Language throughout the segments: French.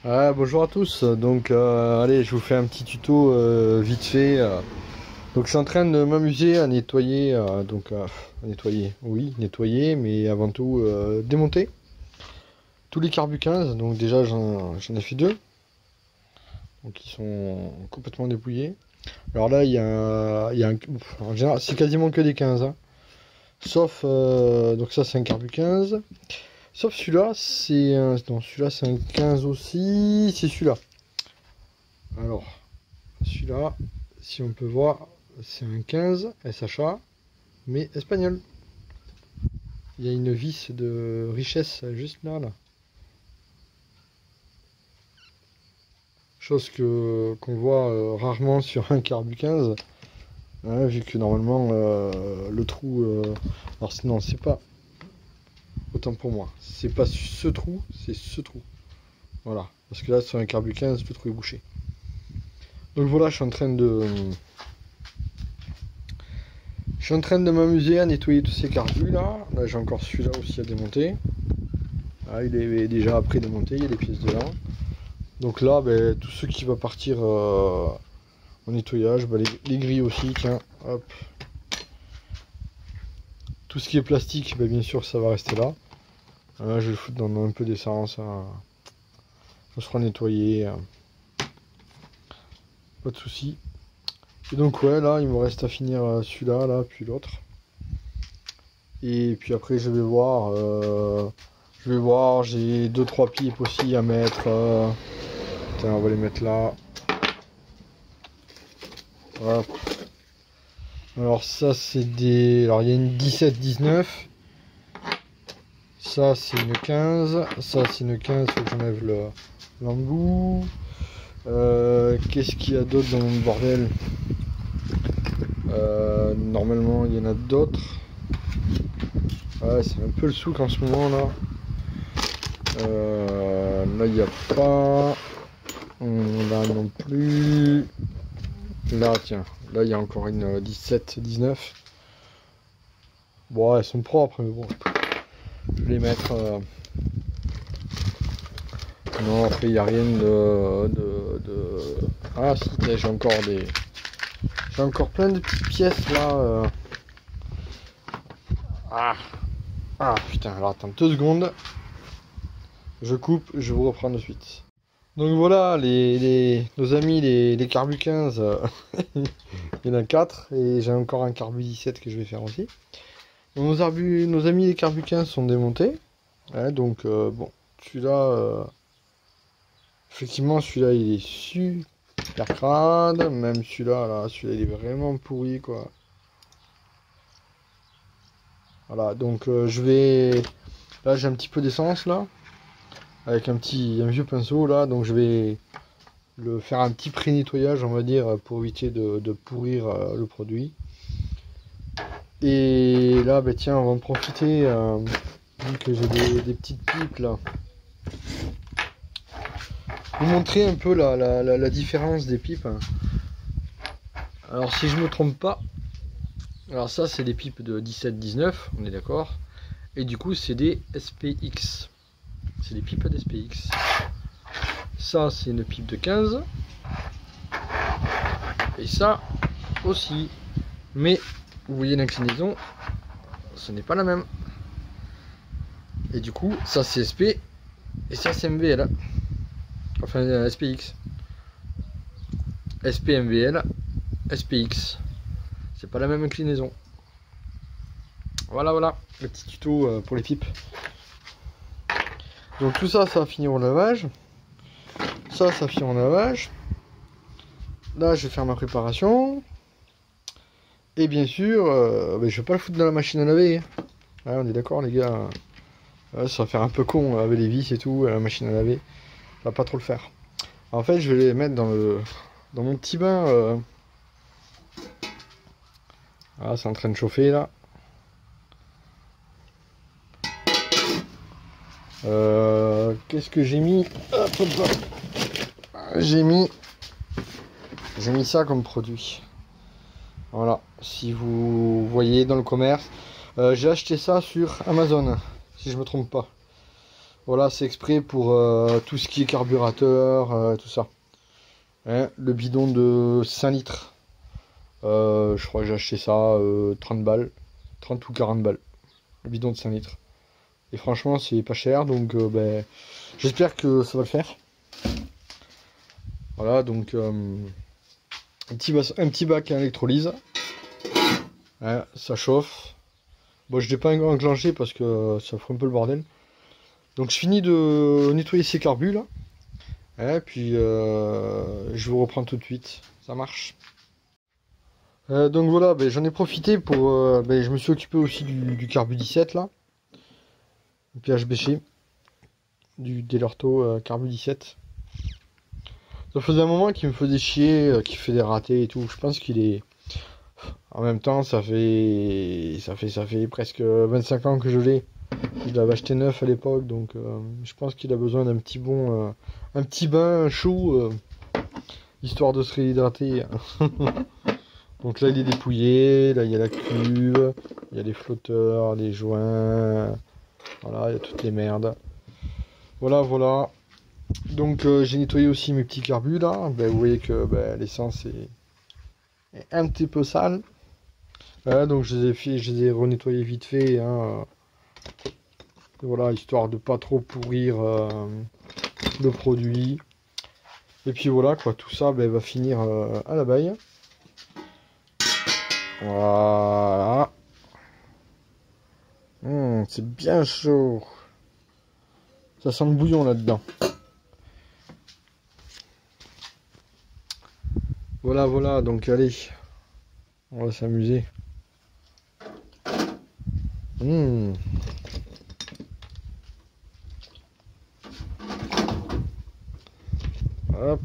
Bonjour à tous, donc allez, je vous fais un petit tuto vite fait. Donc je suis en train de m'amuser à nettoyer, nettoyer, oui, nettoyer, mais avant tout démonter tous les Carbu 15. Donc déjà j'en ai fait deux, donc ils sont complètement dépouillés. Alors là en général c'est quasiment que des 15, hein. Sauf, donc ça c'est un Carbu 15. Sauf celui-là, c'est un... Non, celui-là c'est un 15 aussi, c'est celui-là. Alors, celui-là, si on peut voir, c'est un 15 SHA, mais espagnol. Il y a une vis de richesse juste là, là. Chose qu'on voit rarement sur un Carbu 15, hein, vu que normalement le trou... alors non, c'est pas... Autant pour moi, c'est pas ce trou, c'est ce trou. Voilà, parce que là sur un Carbu 15, le trou est bouché. Donc voilà, je suis en train de m'amuser à nettoyer tous ces carbus là. Là j'ai encore celui-là aussi à démonter. Ah, il est déjà après démonté, il y a des pièces dedans. Donc là, tout ce qui va partir en nettoyage, les grilles aussi, tiens, hop. Tout ce qui est plastique, bien sûr ça va rester là. Là je vais le foutre dans un peu d'essence, ça sera nettoyé. Pas de soucis. Et donc ouais, là il me reste à finir celui-là, là, puis l'autre. Et puis après je vais voir, j'ai 2-3 pipes aussi à mettre. Tiens, on va les mettre là. Hop. Alors ça c'est des... Alors il y a une 17-19. Ça c'est une 15. Ça c'est une 15, faut que j'enlève l'embout. Qu'est-ce qu'il y a d'autre dans mon bordel? Normalement il y en a d'autres. Ouais, c'est un peu le souk en ce moment là. Là il n'y a pas. Là non plus. Là tiens, là il y a encore une 17-19. Bon, elles sont propres, mais bon. Je vais les mettre. Non, après il n'y a rien de... Ah si, j'ai encore des... J'ai encore plein de petites pièces là. Ah putain, alors attends 2 secondes. Je coupe, je vous reprends de suite. Donc voilà, nos amis les Carbu 15, il y en a 4 et j'ai encore un Carbu 17 que je vais faire aussi. Donc, nos amis les Carbu 15 sont démontés. Ouais, donc bon, celui-là, effectivement celui-là il est super crade, même celui-là, celui-là il est vraiment pourri quoi. Voilà, donc je vais... Là j'ai un petit peu d'essence là. Avec un vieux pinceau là, donc je vais faire un petit pré-nettoyage on va dire pour éviter de pourrir le produit. Et là tiens, on va en profiter vu que j'ai des petites pipes là. Vous montrer un peu la différence des pipes. Alors si je me trompe pas, alors ça c'est des pipes de 17-19, on est d'accord. Et du coup c'est des SPX. C'est des pipes d'SPX. Ça, c'est une pipe de 15. Et ça aussi. Mais, vous voyez l'inclinaison, ce n'est pas la même. Et du coup, ça c'est SP. Et ça c'est MVL. Enfin, SPX. SP, MVL, SPX. C'est pas la même inclinaison. Voilà, le petit tuto pour les pipes. Donc tout ça, ça va finir au lavage. Ça finit en lavage. Là, je vais faire ma préparation. Et bien sûr, je vais pas le foutre dans la machine à laver. Ouais, on est d'accord, les gars. Ouais, ça va faire un peu con avec les vis et tout, la machine à laver. Ça va pas trop le faire. En fait, je vais les mettre dans mon petit bain. Ah, c'est en train de chauffer là. Qu'est-ce que j'ai mis? J'ai mis ça comme produit. Voilà, si vous voyez dans le commerce, j'ai acheté ça sur Amazon, si je me trompe pas. Voilà, c'est exprès pour tout ce qui est carburateur, tout ça. Hein, le bidon de 5 litres. Je crois que j'ai acheté ça 30 balles. 30 ou 40 balles. Le bidon de 5 litres. Et franchement, c'est pas cher, donc ben, j'espère que ça va le faire. Voilà, donc un petit bac à électrolyse. Hein, ça chauffe. Bon, je l'ai pas enclenché parce que ça ferait un peu le bordel. Donc je finis de nettoyer ces carbus là. Et puis je vous reprends tout de suite. Ça marche. Donc voilà, ben, j'en ai profité pour... ben, je me suis occupé aussi du carbu 17 là. Du PHBC. Du Delorto carbu 17. Ça faisait un moment qu'il me faisait chier, qu'il fait des ratés et tout. Je pense qu'il est... En même temps, ça fait presque 25 ans que je l'ai. Je l'avais acheté neuf à l'époque, donc je pense qu'il a besoin d'un petit bon... un petit bain chaud, histoire de se réhydrater. Donc là, il est dépouillé, là, il y a la cuve, il y a les flotteurs, les joints... Voilà, il y a toutes les merdes. Voilà, voilà. Donc j'ai nettoyé aussi mes petits carbus là. Ben, vous voyez que ben, l'essence est un petit peu sale. Voilà, donc je les ai renettoyés vite fait. Hein. Voilà, histoire de pas trop pourrir le produit. Et puis voilà, quoi, tout ça ben, va finir à la baille. Voilà. C'est bien chaud. Ça sent le bouillon là-dedans. Voilà, voilà, donc allez, on va s'amuser. Hop.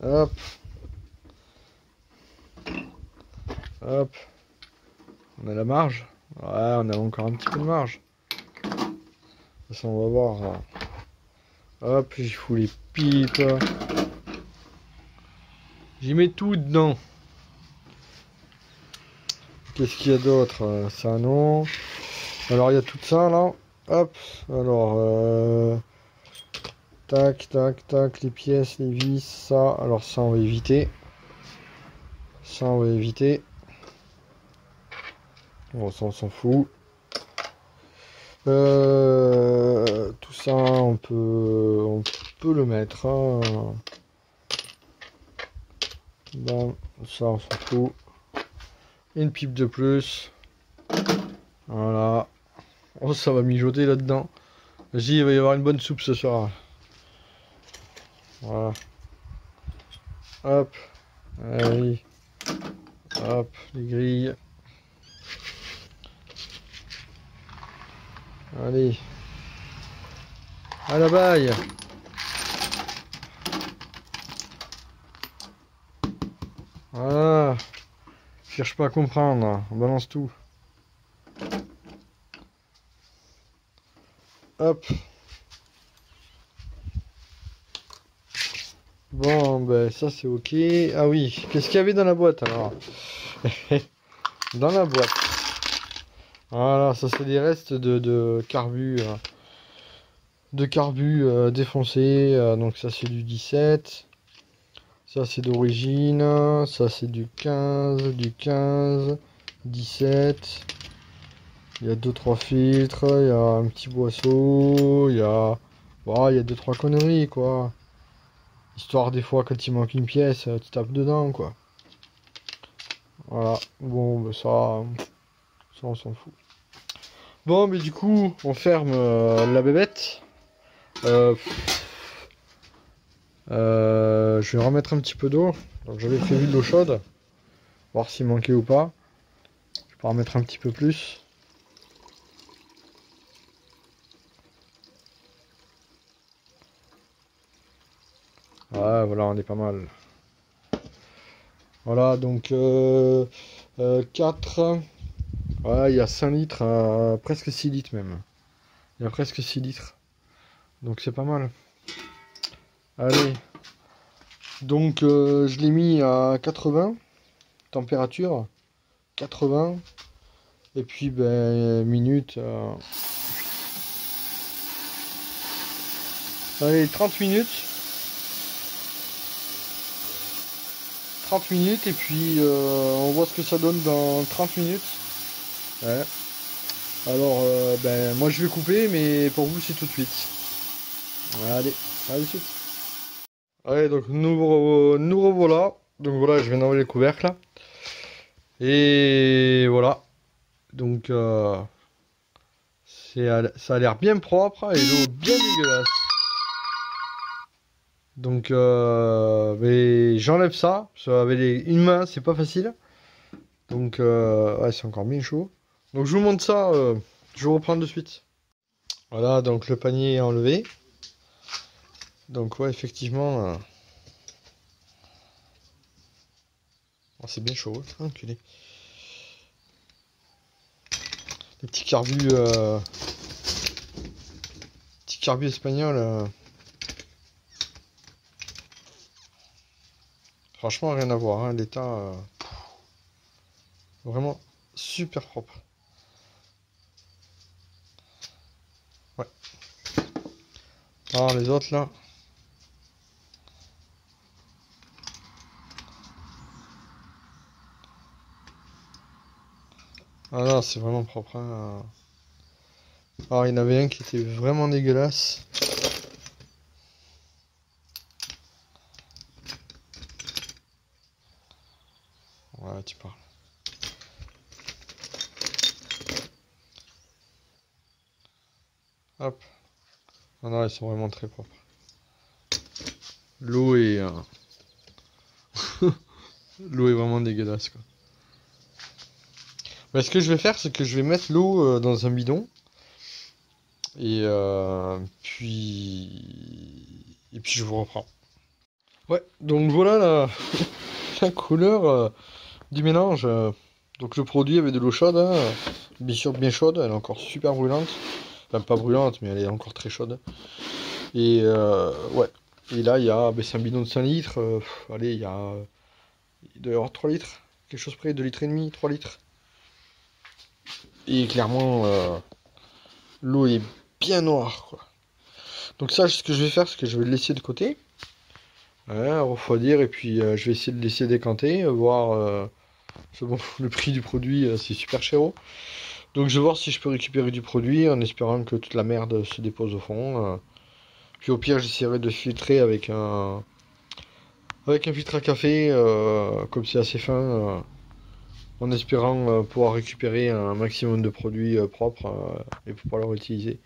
Hop. Hop. On a la marge. Ouais, on a encore un petit peu de marge. De toute façon, on va voir. Hop, j'y fous les pipes. J'y mets tout dedans. Qu'est-ce qu'il y a d'autre? Ça, non. Alors, il y a tout ça, là. Hop. Alors, tac, tac, tac. Les pièces, les vis, ça. Alors, ça, on va éviter. Ça, on va éviter. Bon, ça, on s'en fout. Tout ça, on peut le mettre. Hein. Bon, ça, on s'en fout. Une pipe de plus. Voilà. Oh, ça va mijoter là-dedans. Vas-y, il va y avoir une bonne soupe ce soir. Voilà. Hop. Allez. Hop, les grilles. Allez. À la baille. Voilà. Cherche pas à comprendre. On balance tout. Hop. Bon, ben ça c'est ok. Ah oui, qu'est-ce qu'il y avait dans la boîte alors? Dans la boîte. Voilà, ça c'est des restes de carbu. Défoncé. Donc ça c'est du 17. Ça c'est d'origine. Ça c'est du 15. Du 15. 17. Il y a 2-3 filtres. Il y a un petit boisseau. Il y a... Bon, il y a 2-3 conneries quoi. Histoire des fois quand il manque une pièce, tu tapes dedans quoi. Voilà, bon bah, ça on s'en fout. Bon mais du coup on ferme la bébête. Je vais remettre un petit peu d'eau. Donc j'avais prévu de l'eau chaude. Voir s'il manquait ou pas. Je peux en remettre un petit peu plus. Ouais, voilà, on est pas mal. Voilà, donc 4. Ouais, il y a 5 litres, presque 6 litres même. Il y a presque 6 litres. Donc c'est pas mal. Allez. Donc je l'ai mis à 80. Température. 80. Et puis, ben, minutes. Allez, 30 minutes. 30 minutes, et puis on voit ce que ça donne dans 30 minutes. Ouais. Alors, ben, moi je vais couper, mais pour vous, c'est tout de suite. Allez, à de suite. Allez, donc nous revoilà. Donc voilà, je viens d'enlever les couvercles là. Et voilà. Donc, ça a l'air bien propre et l'eau bien dégueulasse. Donc, mais j'enlève ça. Parce qu'avec une main, c'est pas facile. Donc, ouais, c'est encore bien chaud. Donc, je vous montre ça. Je vous reprends de suite. Voilà, donc le panier est enlevé. Donc, ouais, effectivement. Oh, c'est bien chaud, hein, enculé. Les petits carbus espagnols. Franchement, rien à voir, hein, l'état. Vraiment super propre. Ouais. Alors les autres là. Ah non, c'est vraiment propre, hein. Alors il y en avait un qui était vraiment dégueulasse. Ouais, tu parles. Hop. Ah non, ils sont vraiment très propres. L'eau est... l'eau est vraiment dégueulasse, quoi. Mais ce que je vais faire, c'est que je vais mettre l'eau dans un bidon. Et puis... Et puis je vous reprends. Ouais, donc voilà la couleur du mélange. Donc le produit avec de l'eau chaude, hein, bien sûr bien chaude, elle est encore super brûlante. Enfin pas brûlante, mais elle est encore très chaude. Et ouais. Et là, il y a, ben, c'est un bidon de 5 litres. Allez, il doit y avoir 3 litres. Quelque chose près, 2 litres et demi, 3 litres. Et clairement, l'eau est bien noire, quoi. Donc ça, ce que je vais faire, c'est que je vais le laisser de côté. Ouais, refroidir, et puis je vais essayer de le laisser décanter, voir... bon, le prix du produit, c'est super cher. Donc je vais voir si je peux récupérer du produit, en espérant que toute la merde se dépose au fond. Puis au pire, j'essaierai de filtrer avec un filtre à café, comme c'est assez fin, en espérant pouvoir récupérer un maximum de produits propres et pouvoir le réutiliser.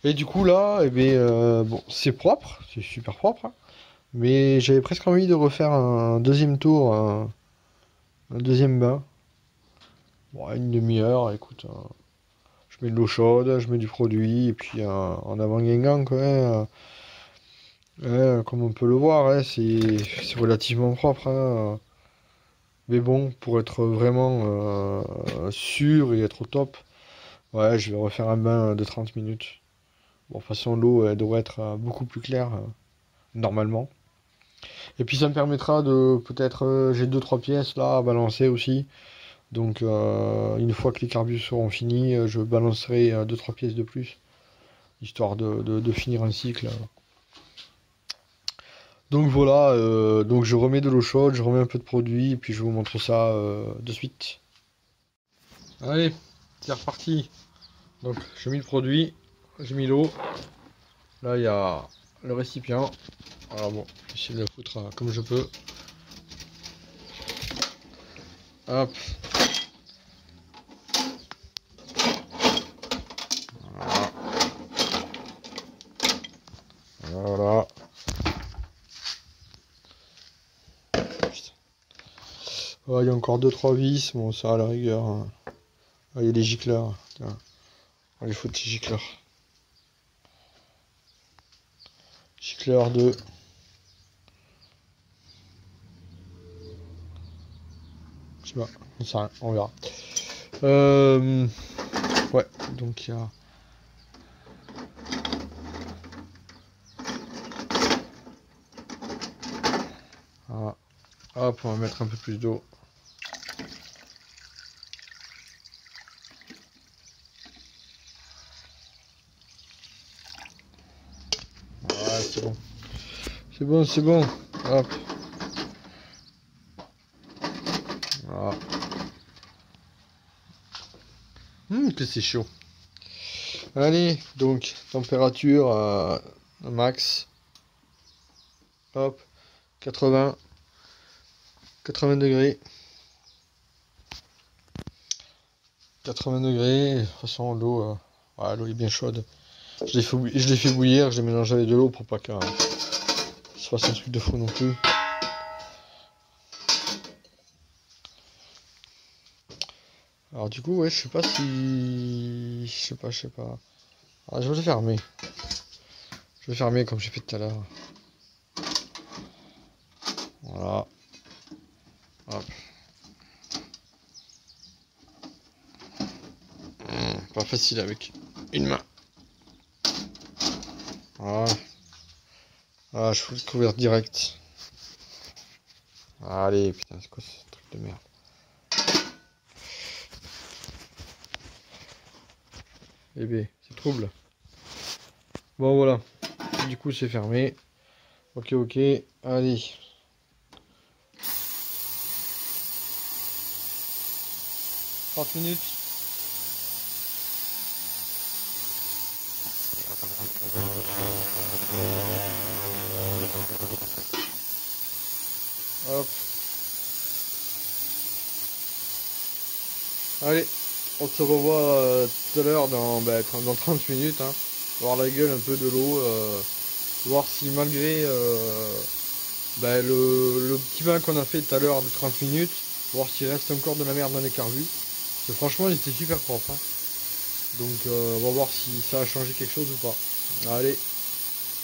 Et du coup là, eh bien, bon, c'est propre, c'est super propre, hein, mais j'avais presque envie de refaire un deuxième tour, un deuxième bain. Bon, une demi-heure, écoute, je mets de l'eau chaude, je mets du produit, et puis en avant Guingamp, quoi, hein, comme on peut le voir, hein, c'est relativement propre, hein. Mais bon, pour être vraiment sûr et être au top, ouais, je vais refaire un bain de 30 minutes. Bon, de toute façon, l'eau, elle devrait être beaucoup plus claire, normalement. Et puis ça me permettra de, peut-être, j'ai deux trois pièces là à balancer aussi. Donc une fois que les carbus seront finis, je balancerai deux trois pièces de plus, histoire de finir un cycle. Donc voilà, donc je remets de l'eau chaude, je remets un peu de produit, et puis je vous montre ça de suite. Allez, c'est reparti. Donc j'ai mis le produit, j'ai mis l'eau. Là il y a le récipient. Alors bon, je vais essayer de le foutre comme je peux. Hop. Voilà. Voilà. Oh, il y a encore 2-3 vis, bon ça à la rigueur, hein. Ah, il y a des gicleurs. Tiens. On les fout de ces gicleurs. Gicleur 2. Je sais pas, on sait rien, on verra. Ouais, donc il y a... Voilà. Hop, on va mettre un peu plus d'eau. c'est bon. C'est bon, c'est bon. Hop. Voilà. Que c'est chaud. Allez, donc, température max. Hop. 80 degrés. 80 degrés. De toute façon, l'eau l'eau est bien chaude. Je l'ai fait bouillir, je l'ai mélangé avec de l'eau pour pas que ça fasse un truc de fou non plus. Alors du coup, ouais, je sais pas si... Je sais pas. Alors, je vais le fermer. Je vais fermer comme j'ai fait tout à l'heure. Voilà. Hop. Pas facile avec une main. Voilà. Ah, je fous le couvert direct. Allez, putain, c'est quoi ce truc de merde? Bébé, c'est trouble. Bon, voilà. Du coup, c'est fermé. Ok, ok. Allez. « 30 minutes. Hop. Allez, on se revoit tout à l'heure dans 30 minutes. Hein. Voir la gueule un peu de l'eau. Voir si malgré le petit bain qu'on a fait tout à l'heure de 30 minutes, voir s'il reste encore de la merde dans les carbus. Parce que franchement, il était super propre. Hein. Donc on va voir si ça a changé quelque chose ou pas. Allez,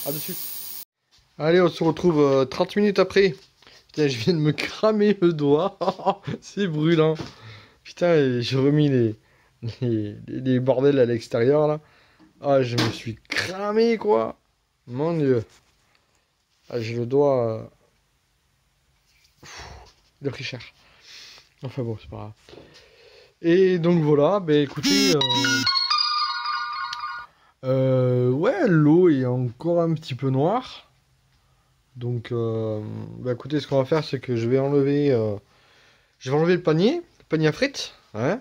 à de suite. Allez, on se retrouve 30 minutes après. Putain, je viens de me cramer le doigt. C'est brûlant. Putain, j'ai remis les bordels à l'extérieur là. Ah, je me suis cramé quoi. Mon Dieu. Ah, j'ai le doigt de prix cher. Enfin bon, c'est pas grave. Et donc voilà, bah écoutez, ouais, l'eau est encore un petit peu noire. Donc, bah écoutez, ce qu'on va faire, c'est que je vais enlever le panier à frites. Hein.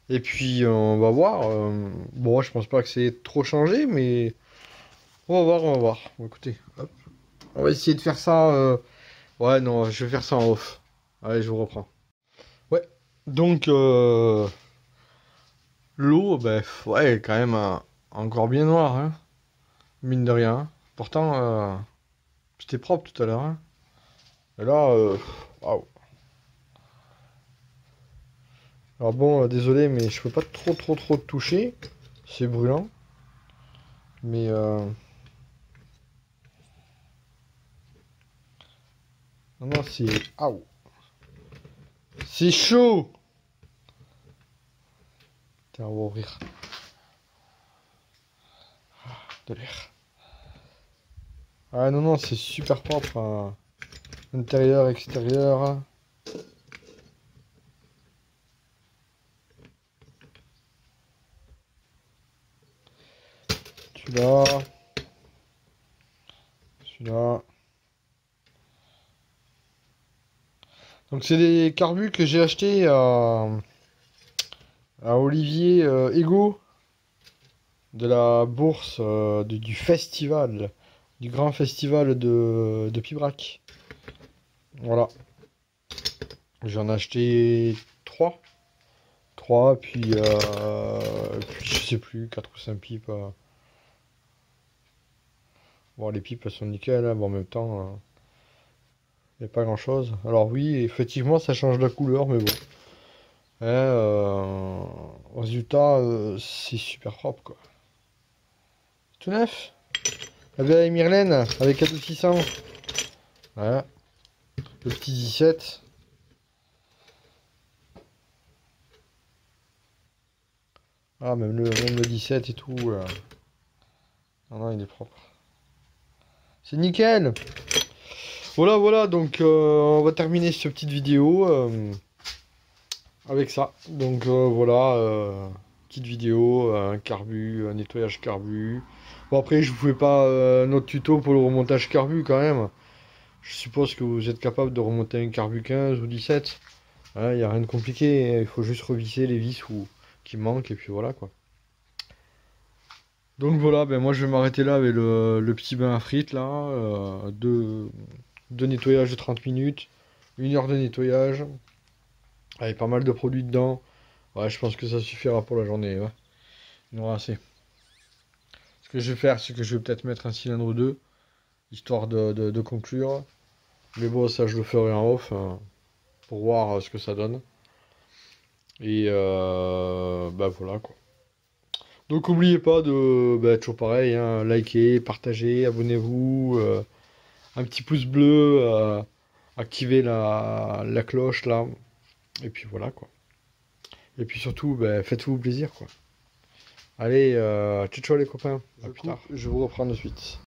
Et puis, on va voir. Bon, je pense pas que c'est trop changé, mais on va voir, on va voir. Bon, écoutez, hop. On va essayer de faire ça. Ouais, non, je vais faire ça en off. Allez, je vous reprends. Ouais, donc, l'eau, bah, ouais, quand même encore bien noire, hein. Mine de rien. Pourtant, c'était propre tout à l'heure. Hein. Et là, waouh. Alors bon, désolé, mais je peux pas trop toucher. C'est brûlant. Mais non, non, c'est... Aouh. C'est chaud. Tiens, on va ouvrir. De l'air. Ah non, non, c'est super propre. Hein. Intérieur, extérieur. Celui-là. Celui-là. Donc c'est des carbus que j'ai achetés à Olivier Ego de la bourse du festival, du grand festival de Pibrac. Voilà. J'en ai acheté 3. 3, puis je sais plus, 4 ou 5 pipes. Bon, les pipes elles sont nickel, hein, bon, en même temps, il n'y a pas grand chose. Alors, oui, effectivement, ça change la couleur, mais bon. Hein, résultat, c'est super propre, quoi. Tout neuf. La vieille Myrlène avec adoucissant. Voilà. Le petit 17. Ah, même le 17 et tout. Non, non, il est propre. C'est nickel. Voilà, voilà, donc on va terminer cette petite vidéo avec ça. Donc voilà, petite vidéo, un carbu, un nettoyage carbu. Bon après je vous fais pas notre tuto pour le remontage carbu quand même. Je suppose que vous êtes capable de remonter un carbu 15 ou 17. Il n'y a rien de compliqué, il faut juste revisser les vis qui manquent et puis voilà quoi. Donc voilà, ben moi je vais m'arrêter là avec le petit bain à frites là. Deux nettoyages de 30 minutes, 1 heure de nettoyage, avec pas mal de produits dedans. Ouais, je pense que ça suffira pour la journée. Ouais. Il y en aura assez. Ce que je vais faire, c'est que je vais peut-être mettre un cylindre 2, histoire de conclure. Mais bon, ça je le ferai en off, hein, pour voir ce que ça donne. Et bah voilà quoi. Donc n'oubliez pas de, bah, toujours pareil, hein, liker, partager, abonnez-vous, un petit pouce bleu, activez la cloche là, et puis voilà quoi. Et puis surtout, bah, faites-vous plaisir quoi. Allez, ciao ciao les copains, à plus tard. Je vous reprends de suite.